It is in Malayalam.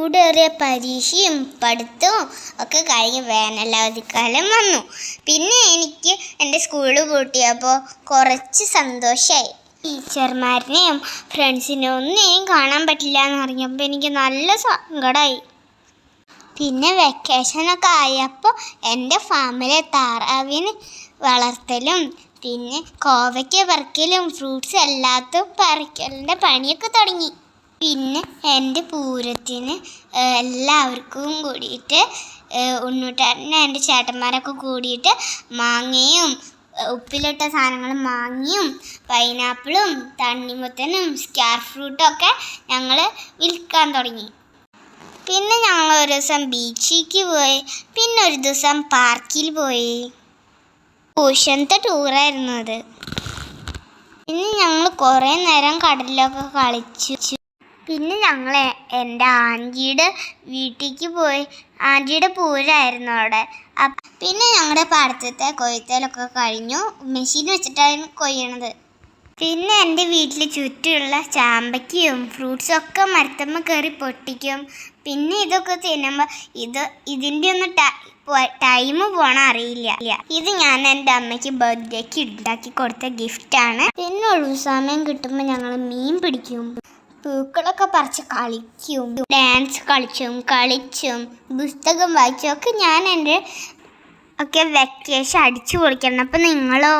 ചൂടേറിയ പരീക്ഷയും പഠിത്തവും ഒക്കെ കഴിഞ്ഞ് വേനലവധിക്കാലം വന്നു. പിന്നെ എനിക്ക് എൻ്റെ സ്കൂൾ പൂട്ടിയപ്പോൾ കുറച്ച് സന്തോഷമായി. ടീച്ചർമാരിനെയും ഫ്രണ്ട്സിനെയും ഒന്നും കാണാൻ പറ്റില്ല എന്ന് അറിഞ്ഞപ്പോൾ എനിക്ക് നല്ല സങ്കടമായി. പിന്നെ വെക്കേഷനൊക്കെ ആയപ്പോൾ എൻ്റെ ഫാമിലെ താറാവിനെ വളർത്തലും പിന്നെ കോവയ്ക്ക പറിക്കലും ഫ്രൂട്ട്സ് എല്ലാത്തും പറിക്കലിൻ്റെ പണിയൊക്കെ തുടങ്ങി. പിന്നെ എൻ്റെ പൂരത്തിന് എല്ലാവർക്കും കൂടിയിട്ട് ഉണ്ണൂട്ടേട്ടനും എൻ്റെ ചേട്ടന്മാരൊക്കെ കൂടിയിട്ട് മാങ്ങയും ഉപ്പിലിട്ട സാധനങ്ങൾ മാങ്ങയും പൈനാപ്പിളും തണ്ണിമത്തനും സ്റ്റാർ ഫ്രൂട്ടും ഒക്കെ ഞങ്ങൾ വിൽക്കാൻ തുടങ്ങി. പിന്നെ ഞങ്ങൾ ഒരു ദിവസം ബീച്ചിലേക്ക് പോയി. പിന്നെ ഒരു ദിവസം പാർക്കിൽ പോയി. ട്യൂഷനത്തെ ടൂറായിരുന്നു അത്. പിന്നെ ഞങ്ങൾ കുറേ നേരം കടലിലൊക്കെ കളിച്ചു. പിന്നെ ഞങ്ങൾ എൻ്റെ ആൻറ്റിയുടെ വീട്ടിലേക്ക് പോയി. ആൻറ്റിയുടെ പൂരമായിരുന്നു അവിടെ. പിന്നെ ഞങ്ങളുടെ പാടത്തെ കൊയ്ത്തലൊക്കെ കഴിഞ്ഞു. മെഷീൻ വെച്ചിട്ടാണ് കൊയ്യണത്. പിന്നെ എൻ്റെ വീട്ടിൽ ചുറ്റുമുള്ള ചാമ്പയ്ക്കയും ഫ്രൂട്ട്സും ഒക്കെ മരത്തമ്മ കയറി പൊട്ടിക്കും. പിന്നെ ഇതൊക്കെ തിന്നുമ്പോൾ ഇതിൻ്റെ ഒന്നും ടൈം പോകണം അറിയില്ല. ഇത് ഞാൻ എൻ്റെ അമ്മയ്ക്ക് ബർത്ത്ഡേക്ക് ഉണ്ടാക്കി കൊടുത്ത ഗിഫ്റ്റാണ്. പിന്നെ ഒഴിവ് സമയം കിട്ടുമ്പോൾ ഞങ്ങൾ മീൻ പിടിക്കും, പൂക്കളൊക്കെ പറിച്ച് കളിക്കും, ഡാൻസ് കളിച്ചും പുസ്തകം വായിച്ചും ഒക്കെ ഞാൻ എൻ്റെ ഒക്കെ വെക്കേഷൻ അടിച്ചു പൊളിക്കണം. അപ്പം നിങ്ങളോ?